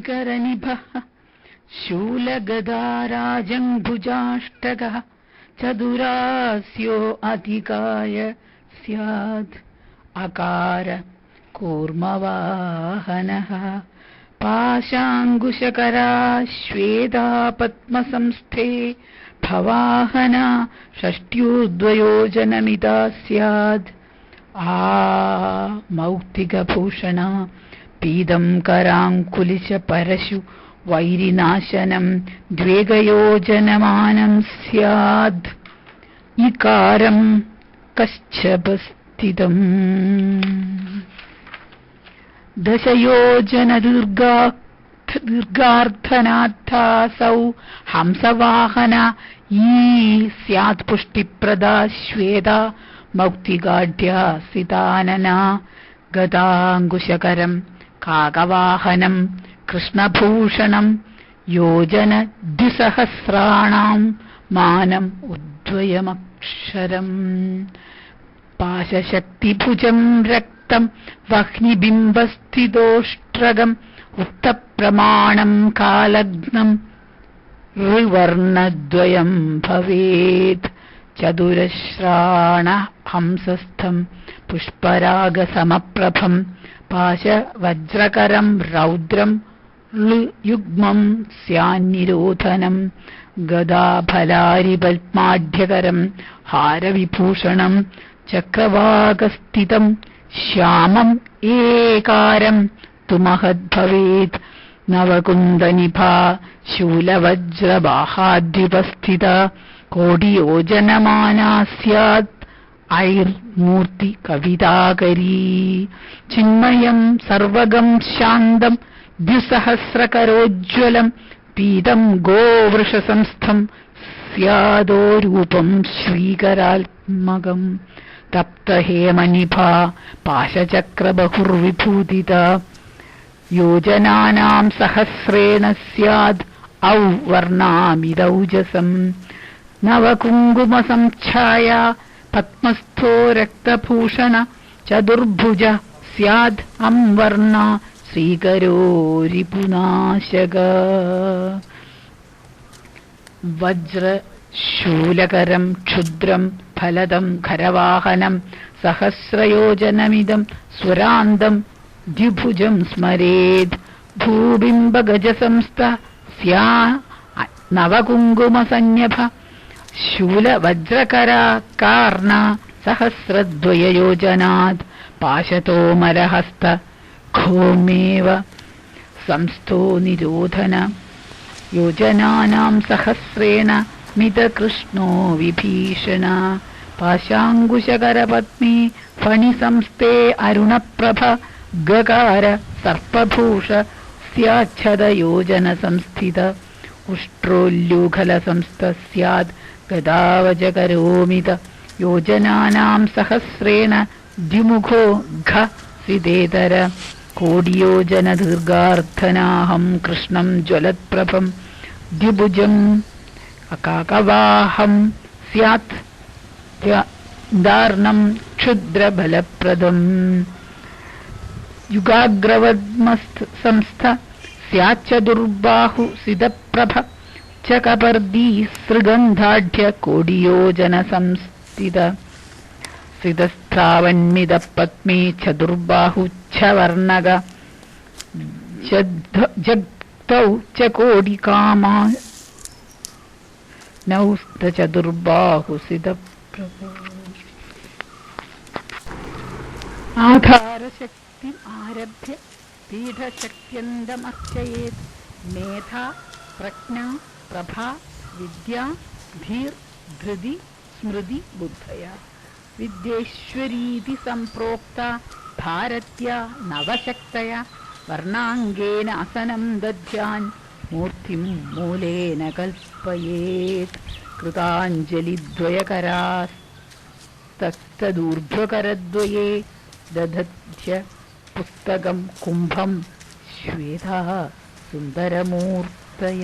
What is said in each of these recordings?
शिखरनिभः शूलगदाराजङ्भुजाष्टकः चतुरास्यो अधिकाय स्यात् अकार कूर्मवाहनः पाशाङ्कुशकरा श्वेता पद्मसंस्थे भवाहना षष्ट्यूर्ध्वयोजनमिता स्यात् मौक्तिकभूषणा पीदं कराङ्कुलिश परशु वैरिनाशनं द्वेगयोजनमानं स्याद् इकारं कश्चपस्थितम् दशयोजनदीर्घार्थनाथासौ हंसवाहना स्यात् पुष्टिप्रदा श्वेता मौक्तिगाढ्या सितानना गदाङ्कुशकरं काकवाहनं कृष्णभूषणं योजनद्विसहस्राणां मानम् उद्वयमक्षरम् पाशशक्तिभुजं रक्तं वह्निबिम्बस्थितोष्ट्रगम् उक्तप्रमाणं कालग्नं ऋवर्णद्वयं भवेत् चतुरश्राण हंसस्थं पुष्परागसमप्रभं पाशवज्रकरं रौद्रं युग्मं स्यान्निरोधनं गदाफलारिपद्माढ्यकरं हारविभूषणं चक्रवाकस्थितं श्यामम् एकारं तु महद्भवेत् नवकुन्दनिभा शूलवज्रबाहाद्युपस्थिता कोटियोजनमाना स्यात् ऐर्मूर्ति कविताकरी चिन्मयं सर्वगं शान्तं द्विसहस्रकरोज्ज्वलं पीतं गोवृषसंस्थं स्यादो रूपं श्रीकरात्मकं तप्तहेमनिभा पाशचक्रबहुर्विभूतिता योजनानां सहस्रेण स्याद् औवर्णामिदौजसम् नवकुङ्कुमसंच्छाया पद्मस्थो रक्तभूषण चतुर्भुज स्याद् अंवर्णा श्रीकरो रिपुनाशक वज्रशूलकरं क्षुद्रं फलदं खरवाहनं सहस्रयोजनमिदं स्वरान्दं द्विभुजं स्मरेत् भूबिम्बगजसंस्थ स्या नवकुङ्कुमसंज्ञभ शूलवज्रकरा कार्णा सहस्रद्वययोजनात् पाशतोमरहस्त घोमेव संस्थो निरोधन योजनानां सहस्रेण मितकृष्णो विभीषण पाशाङ्कुशकरपद्मे फणिसंस्थे अरुणप्रभ गकार सर्पभूष स्याच्छदयोजनसंस्थित उष्ट्रोल्यूखलसंस्थ स्यात् गदावजकरोमित योजनानां सहस्रेण द्विमुखो घ सिदेतर कोटियोजनदीर्घार्थनाहं कृष्णं ज्वलत्प्रभं द्विभुजम् अकाकवाहं स्यात् दार्णं क्षुद्रबलप्रदम् युगाग्रवद्मसंस्थ स्याच्चतुर्बाहु सिदप्रभ चकपर्दी सृगन्धाढ्य कोटियोजनसंस्थित सितस्थावन्मितपद्मे चतुर्बाहुच्छवर्णक जग्धौ च कोटिकामा नौस्तचतुर्बाहुसितप्रभ आधारशक्तिम् आरभ्य पीठशक्त्यन्तमर्चयेत् मेधा प्रज्ञा प्रभा विद्या धीर् धृति स्मृति बुद्धया विद्येश्वरीति सम्प्रोक्ता भारत्या नवशक्तया वर्णाङ्गेन असनं दध्यान् मूर्तिं मूलेन कल्पयेत् कृताञ्जलिद्वयकरास्तदूर्ध्वकरद्वये दधत्य पुस्तकं कुम्भं श्वेता सुन्दरमूर्तय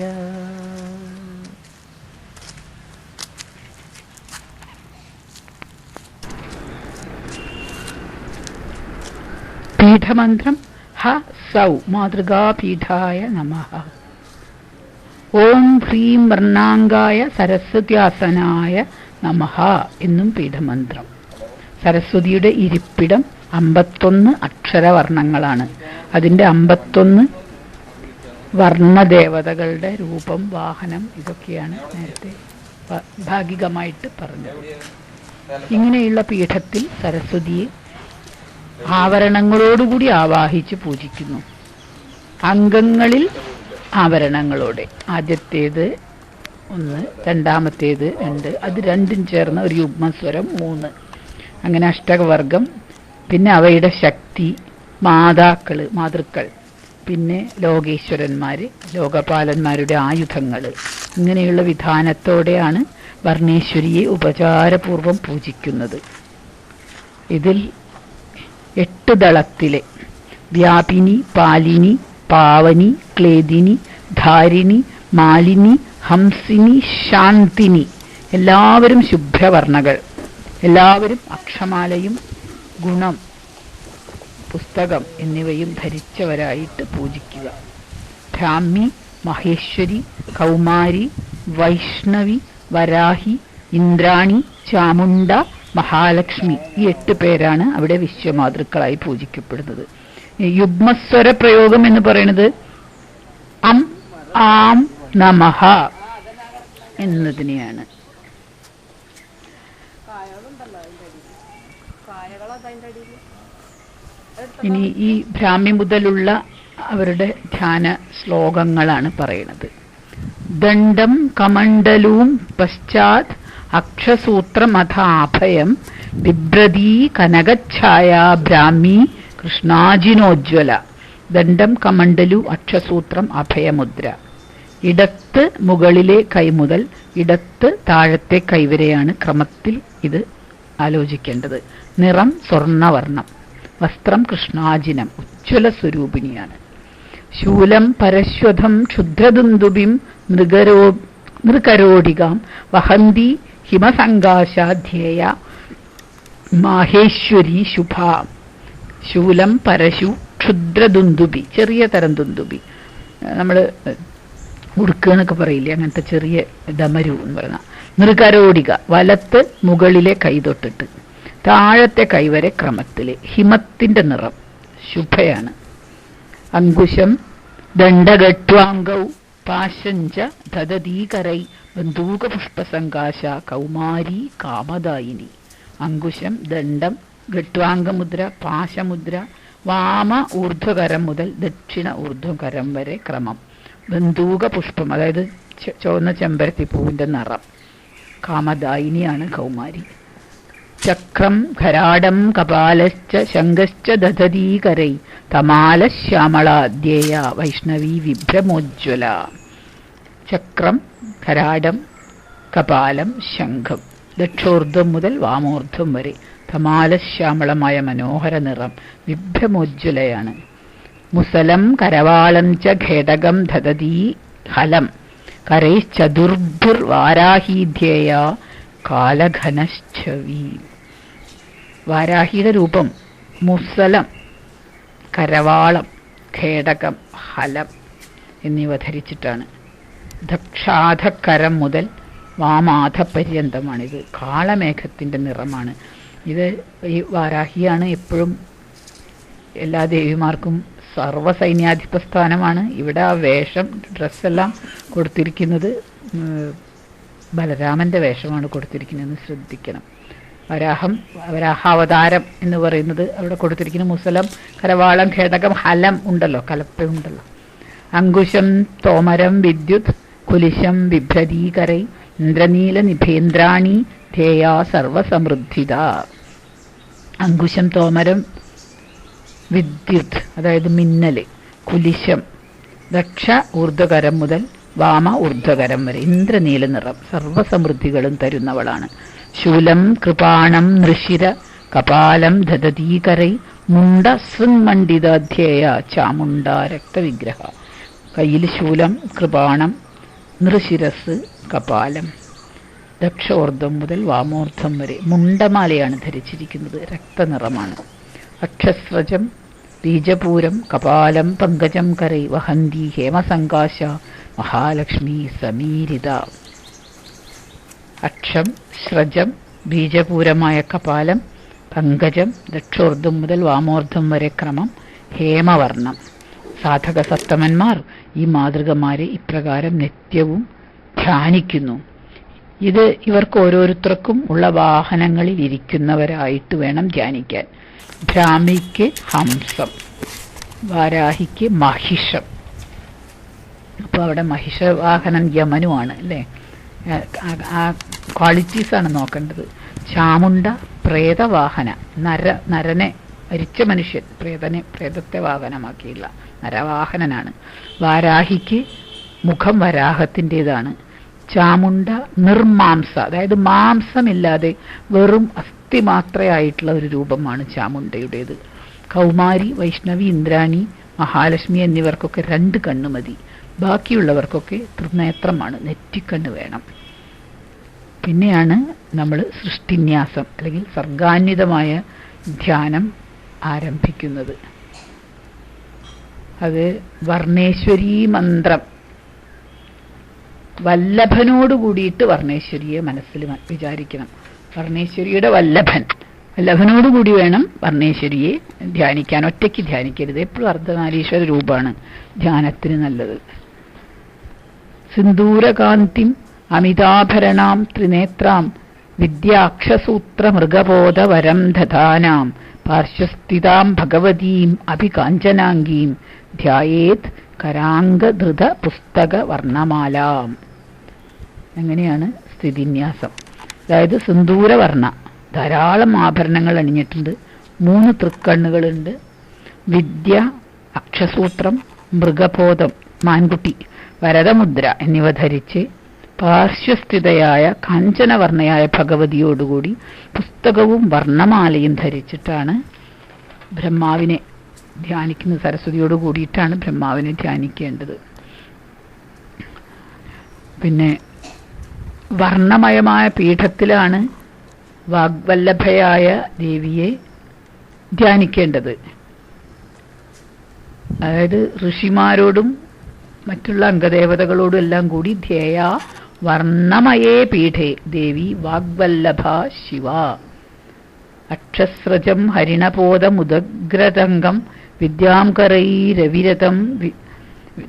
पीठमन्त्रं സൗ മാതൃകാപീഠായ നമഃ. ഓം ഹ്രീം വർണ്ണാംഗായ സരസ്വത്യാസനായ നമഃ എന്നും പീഠമന്ത്രം. സരസ്വതിയുടെ ഇരിപ്പിടം 51 അക്ഷരവർണ്ണങ്ങളാണ്. അതിൻ്റെ 51 വർണ്ണദേവതകളുടെ രൂപം, വാഹനം, ഇതൊക്കെയാണ് നേരത്തെ ഭാഗികമായിട്ട് പറഞ്ഞത്. ഇങ്ങനെയുള്ള പീഠത്തിൽ സരസ്വതിയെ ആവരണങ്ങളോടുകൂടി ആവാഹിച്ച് പൂജിക്കുന്നു. അംഗങ്ങളിൽ ആവരണങ്ങളോടെ, ആദ്യത്തേത് 1, രണ്ടാമത്തേത് 2, അത് രണ്ടും ചേർന്ന് ഒരു യുഗ്മസ്വരം 3, അങ്ങനെ അഷ്ടകവർഗം. പിന്നെ അവയുടെ ശക്തി, മാതൃക്കൾ, പിന്നെ ലോകേശ്വരന്മാര്, ലോകപാലന്മാരുടെ ആയുധങ്ങൾ, ഇങ്ങനെയുള്ള വിധാനത്തോടെയാണ് വർണ്ണേശ്വരിയെ ഉപചാരപൂർവം പൂജിക്കുന്നത്. ഇതിൽ 8 ദളത്തിലെ വ്യാപിനി, പാലിനി, പാവനി, ക്ലേദിനി, ധാരിണി, മാലിനി, ഹംസിനി, ശാന്തിനി എല്ലാവരും ശുഭ്രവർണ്ണകൾ, എല്ലാവരും അക്ഷമാലയും ഗുണം, പുസ്തകം എന്നിവയും ധരിച്ചവരായിട്ട് പൂജിക്കുക. ബ്രാഹ്മി, മഹേശ്വരി, കൗമാരി, വൈഷ്ണവി, വരാഹി, ഇന്ദ്രാണി, ചാമുണ്ട, മഹാലക്ഷ്മി, ഈ 8 പേരാണ് അവിടെ വിശ്വമാതൃക്കളായി പൂജിക്കപ്പെടുന്നത്. യുഗ്മസ്വര പ്രയോഗം എന്ന് പറയുന്നത് അം ആം നമഃ എന്നതിനെയാണ്. ഇനി ഈ ബ്രാഹ്മി മുതലുള്ള അവരുടെ ധ്യാന ശ്ലോകങ്ങളാണ് പറയുന്നത്. ദണ്ഡം കമണ്ഡലൂം പശ്ചാത് അക്ഷസൂത്രമഥാഭയം ബിഭ്രതീ കനകഛായ ബ്രാഹ്മി കൃഷ്ണാജിനോജ്വല. ദണ്ഡം കമണ്ഡലു അക്ഷസൂത്രം അഭയമുദ്ര. ഇടത്ത് മുകളിലെ കൈ മുതൽ ഇടത്ത് താഴത്തെ കൈവരെയാണ് ക്രമത്തിൽ ഇത് ആലോചിക്കേണ്ടത്. നിറം സ്വർണവർണം, വസ്ത്രം കൃഷ്ണാജിനം, ഉജ്ജ്വല സ്വരൂപിണിയാണ്. ശൂലം പരശ്വതം ക്ഷുദ്രദുന്ദുബിം നൃകരോടികാം വഹന്തി ഹിമസങ്കാശാധ്യേയ മാഹേശ്വരി ശുഭ. ശൂലം, പരശു, ക്ഷുദ്രദുന്ദുബി, ചെറിയ തരം ദുന്ദുബി, നമ്മൾ ഉടുക്കുക എന്നൊക്കെ പറയില്ലേ, അങ്ങനത്തെ ചെറിയ ദമരു എന്ന് പറയുന്ന. നൃകരോടിക, വലത്ത് മുകളിലെ കൈ തൊട്ടിട്ട് താഴത്തെ കൈവരെ ക്രമത്തില്. ഹിമത്തിന്റെ നിറം ശുഭയാണ്. അങ്കുശം ദണ്ഡഗട്വാംഗൗ പാശഞ്ച ദദതീകരൈ ബന്ധൂകപുഷ്പസങ്കാശ കൗമാരി കാമദായിനി. അങ്കുശം, ദണ്ഡം, ഗട്വാംഗമുദ്ര, പാശമുദ്ര, വാമ ഊർധ്വകരം മുതൽ ദക്ഷിണ ഊർധ്വകരം വരെ ക്രമം. ബന്ധൂക പുഷ്പം, അതായത് ചുവന്ന ചെമ്പരത്തിപ്പൂവിന്റെ നിറം. കാമദായിനിയാണ് കൗമാരി. ചക്രം ഖരാടം കപാലശ്ച ശംഖശ്ച ദധതീകരൈ തമാലശ്യാമളാധ്യേയ വൈഷ്ണവി വിഭ്രമോജ്വല. ചക്രം, ഖരാടം, കപാലം, ശംഖം, ദക്ഷോർധ്വം മുതൽ വാമോർധ്വം വരെ തമാലശ്യാമളമായ മനോഹര നിറം, വിഭ്രമോജ്വലയാണ്. മുസലം കരവാളം ച ഖേടകം ദദതീ ഹലം കരൈശ്ചതുർഭുർവാരാഹീധ്യേയ കാലഘനശ്ചവി. വാരാഹിയുടെ രൂപം മുസലം, കരവാളം, ഖേടകം, ഹലം എന്നിവ ധരിച്ചിട്ടാണ്. ദക്ഷാധക്കരം മുതൽ വാമാധപര്യന്തമാണിത്. കാളമേഘത്തിൻ്റെ നിറമാണ് ഇത്. ഈ വാരാഹിയാണ് എപ്പോഴും എല്ലാ ദേവിമാർക്കും സർവ്വസൈന്യാധിപ സ്ഥാനമാണ്. ഇവിടെ ആ വേഷം, ഡ്രസ്സെല്ലാം കൊടുത്തിരിക്കുന്നത് ബലരാമൻ്റെ വേഷമാണ് കൊടുത്തിരിക്കുന്നതെന്ന് ശ്രദ്ധിക്കണം. വരാഹാവതാരം എന്ന് പറയുന്നത് അവിടെ കൊടുത്തിരിക്കുന്ന മുസലം, കരവാളം, ഖേടകം, ഹലം ഉണ്ടല്ലോ, കലപ്പ ഉണ്ടല്ലോ. അങ്കുശം തോമരം വിദ്യുത് കുലിശം ബിഭ്രതീകരൈ ഇന്ദ്രനീല നിഭേന്ദ്രാണി ധേയ സർവസമൃദ്ധിത. അങ്കുശം, തോമരം, വിദ്യുത് അതായത് മിന്നല്, കുലിശം, ദക്ഷ ഊർധ്വകരം മുതൽ വാമ ഊർധ്വകരം വരെ ഇന്ദ്രനീല നിറം, സർവസമൃദ്ധികളും തരുന്നവളാണ്. ശൂലം കൃപാണം നൃശിര കപാലം ദദതീകരൈ മുണ്ട ശൃന്മണ്ഡിതാധ്യേയ ചാമുണ്ട രക്തവിഗ്രഹ. കയ്യിൽ ശൂലം, കൃപാണം, നൃശിരസ്, കപാലം, ദക്ഷോർധ്വം മുതൽ വാമോർധ്വം വരെ മുണ്ടമാലയാണ് ധരിച്ചിരിക്കുന്നത്. രക്തനിറമാണ്. അക്ഷസ്രജം ബീജപൂരം കപാലം പങ്കജം കരൈ വഹന്തി ഹേമസങ്കാശ മഹാലക്ഷ്മി സമീരിത. അക്ഷം സ്രജം ബീജപൂരമായ കപാലം, പങ്കജം ദക്ഷോർദ്ധം മുതൽ വാമോർദ്ധം വരെ ക്രമം, ഹേമവർണം. സാധക സപ്തമന്മാർ ഈ മാതൃകമാരെ ഇപ്രകാരം നിത്യവും ധ്യാനിക്കുന്നു. ഇത് ഇവർക്ക് ഓരോരുത്തർക്കും ഉള്ള വാഹനങ്ങളിൽ ഇരിക്കുന്നവരായിട്ട് വേണം ധ്യാനിക്കാൻ. ഭ്രാമിക്ക് ഹംസം, വാരാഹിക്ക് മഹിഷം. അപ്പോൾ അവിടെ മഹിഷവാഹനം യമനുമാണ് അല്ലേ. ആ ക്വാളിറ്റീസാണ് നോക്കേണ്ടത്. ചാമുണ്ട പ്രേതവാഹന, നരനെ മരിച്ച മനുഷ്യൻ, പ്രേതത്തെ വാഹനമാക്കിയില്ല, നരവാഹനനാണ്. വാരാഹിക്ക് മുഖം വരാഹത്തിൻ്റെതാണ്. ചാമുണ്ട നിർമാംസ, അതായത് മാംസമില്ലാതെ വെറും അസ്ഥി മാത്രമായിട്ടുള്ള ഒരു രൂപമാണ് ചാമുണ്ടയുടേത്. കൗമാരി, വൈഷ്ണവി, ഇന്ദ്രാണി, മഹാലക്ഷ്മി എന്നിവർക്കൊക്കെ 2 കണ്ണ് മതി. ബാക്കിയുള്ളവർക്കൊക്കെ തൃനേത്രമാണ്, നെറ്റിക്കണ്ണ് വേണം. പിന്നെയാണ് നമ്മൾ സൃഷ്ടിന്യാസം അല്ലെങ്കിൽ സർഗാന്വിതമായ ധ്യാനം ആരംഭിക്കുന്നത്. അത് വർണ്ണേശ്വരീ മന്ത്രം, വല്ലഭനോട് കൂടിയിട്ട് വർണ്ണേശ്വരിയെ മനസ്സിൽ വിചാരിക്കണം. വർണ്ണേശ്വരിയുടെ വല്ലഭനോട് കൂടി വേണം വർണ്ണേശ്വരിയെ ധ്യാനിക്കാൻ. ഒറ്റയ്ക്ക് ധ്യാനിക്കരുത്. എപ്പോഴും അർദ്ധനാരീശ്വര രൂപമാണ് ധ്യാനത്തിന് നല്ലത്. സിന്ദൂരകാന്തിം അമിതാഭരണാം ത്രിനേത്രാം വിദ്യാക്ഷസൂത്ര മൃഗബോധ വരം ദധാനാം പാർശ്വസ്ഥിതാം ഭഗവതീം അഭികാഞ്ചനാംഗീം ധ്യായേത് കരാംഗധൃത പുസ്തക വർണ്ണമാലാം. എങ്ങനെയാണ് സ്ഥിതിന്യാസം? അതായത് സിന്ദൂരവർണ്ണ, ധാരാളം ആഭരണങ്ങൾ അണിഞ്ഞിട്ടുണ്ട്, 3 തൃക്കണ്ണുകളുണ്ട്, വിദ്യ, അക്ഷസൂത്രം, മൃഗബോധം മാൻകുട്ടി, വരദമുദ്ര എന്നിവ ധരിച്ച് പാർശ്വസ്ഥിതയായ കാഞ്ചനവർണ്ണയായ ഭഗവതിയോടുകൂടി പുസ്തകവും വർണ്ണമാലയും ധരിച്ചിട്ടാണ് ബ്രഹ്മാവിനെ ധ്യാനിക്കുന്നത്. സരസ്വതിയോട് കൂടിയിട്ടാണ് ബ്രഹ്മാവിനെ ധ്യാനിക്കേണ്ടത്. പിന്നെ വർണ്ണമയമായ പീഠത്തിലാണ് വാഗ്വല്ലഭയായ ദേവിയെ ധ്യാനിക്കേണ്ടത്. അതായത് ഋഷിമാരോടും മറ്റുള്ള അംഗദേവതകളോടും എല്ലാം കൂടി ധ്യേയ വർണ്ണമയേ പീഠേ ദേവി വാഗ്വല്ലഭ ശിവ. അക്ഷസ്രജം ഹരിണപോദമുദഗ്രതംഗം വിദ്യാം കരൈരവിരതം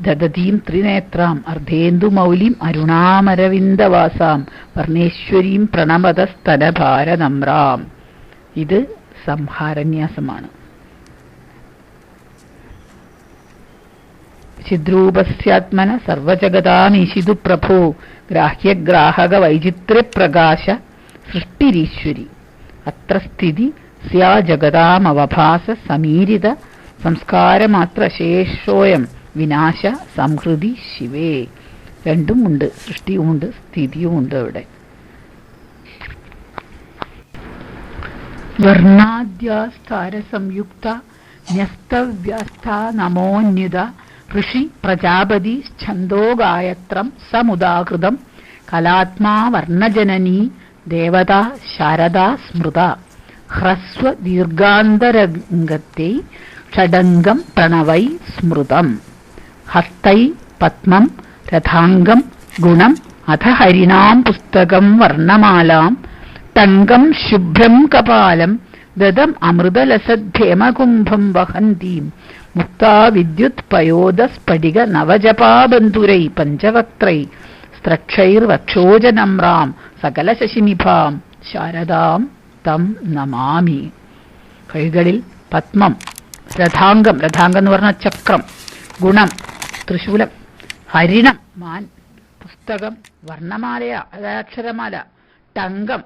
ദദതീം ത്രിനേത്രാം അർദ്ധേന്ദുമൗലിം അരുണാമരവിന്ദവാസാം വർണ്ണേശ്വരീം പ്രണമതസ്തനഭാരനമ്രാം. ഇത് സംഹാരന്യാസമാണ്. ചിദ്രൂപസ്യാത്മന സർവജഗതാമീശിതു പ്രഭോ ഗ്രാഹ്യഗ്രാഹക വൈചിത്ര്യപ്രകാശ സൃഷ്ടിരീശ്വരി അത്ര സ്ഥിതി സ്യാ ജഗതാമവഭാസ സമീരിത സംസ്കാരമാത്ര ശേഷോയം വിനാശ സംഹൃതി ശിവേ. രണ്ടും ഉണ്ട്, സൃഷ്ടിയുമുണ്ട് സ്ഥിതിയുമുണ്ട് അവിടെ. വർണ്ണാദ്യാസ്ഥാരസംയുക്ത ന്യസ്തവ്യസ്ഥ നമോന്യുത ഋഷി പ്രജാപതി ഛന്ദോ ഗായത്രം സമുദാകൃതം കലാത്മാ വർണ്ണജനനീ ദേവതാ ശാരദാ സ്മൃത ഹ്രസ്വ ദീർഘാന്തരംഗത്തെ ഷഡംഗം പ്രണവൈ സ്മൃതം ഹസ്തൈ പത്മം രഥാംഗം ഗുണം അഥ ഹരിണാം പുസ്തകം വർണ്ണമാലാം തങ്കം ശുഭ്രം കപാലം ദദം അമൃതലസദ്ധേമകുംഭം വഹന്തീം മുക്താ വിദ്യുത് പയോദ സ്ഫടിക നവജപാബന്ധുരൈ പഞ്ചവക്ത്രൈ സ്ത്രക്ഷൈർവക്ഷോജനമ്രാം സകല ശശിനിഭാം ശാരദാം തം നമാമി. കൈകളിൽ പത്മം, രഥാംഗം, രഥാംഗം എന്ന് പറഞ്ഞ ചക്രം, ഗുണം ത്രിശൂലം, ഹരിണം മാൻ, പുസ്തകം വർണ്ണമാലയ അതായത് അക്ഷരമാല, ടങ്കം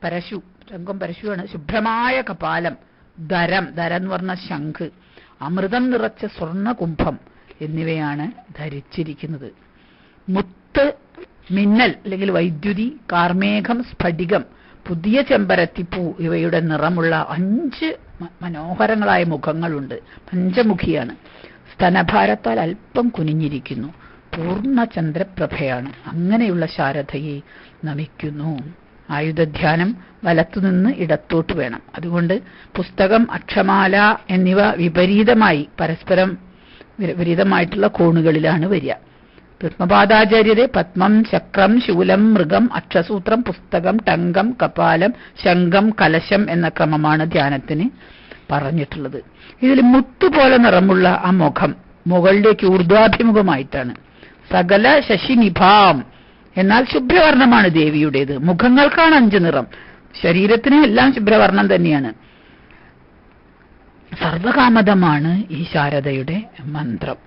പരശു, ടങ്കം പരശുവാണ്, ശുഭ്രമായ കപാലം, ധരം, ധരം എന്ന് പറഞ്ഞ ശംഖ്, അമൃതം നിറച്ച സ്വർണ്ണകുംഭം എന്നിവയാണ് ധരിച്ചിരിക്കുന്നത്. മുത്ത്, മിന്നൽ അല്ലെങ്കിൽ വൈദ്യുതി, കാർമേഘം, സ്ഫടികം, പുതിയ ചെമ്പരത്തിപ്പൂ ഇവയുടെ നിറമുള്ള 5 മനോഹരങ്ങളായ മുഖങ്ങളുണ്ട്. പഞ്ചമുഖിയാണ്. സ്തനഭാരത്താൽ അല്പം കുനിഞ്ഞിരിക്കുന്നു. പൂർണ്ണ ചന്ദ്രപ്രഭയാണ്. അങ്ങനെയുള്ള ശാരദയെ നമിക്കുന്നു. ആയുധധ്യാനം വലത്തുനിന്ന് ഇടത്തോട്ട് വേണം. അതുകൊണ്ട് പുസ്തകം, അക്ഷമാല എന്നിവ പരസ്പരം വിപരീതമായിട്ടുള്ള കോണുകളിലാണ് വരിക. പത്മപാദാചാര്യര് പത്മം, ചക്രം, ശൂലം, മൃഗം, അക്ഷസൂത്രം, പുസ്തകം, ടങ്കം, കപാലം, ശംഖം, കലശം എന്ന ക്രമമാണ് ധ്യാനത്തിന് പറഞ്ഞിട്ടുള്ളത്. ഇതിൽ മുത്തുപോലെ നിറമുള്ള ആ മുഖം മുകളിലേക്ക് ഊർധ്വാഭിമുഖമായിട്ടാണ്. സകല ശശിനിഭാം എന്നാൽ ശുഭ്രവർണ്ണമാണ് ദേവിയുടേത്. മുഖങ്ങൾക്കാണ് 5 നിറം, ശരീരത്തിന് എല്ലാം ശുഭ്രവർണ്ണം തന്നെയാണ്. സർവകാമതമാണ് ഈ ശാരദയുടെ മന്ത്രം.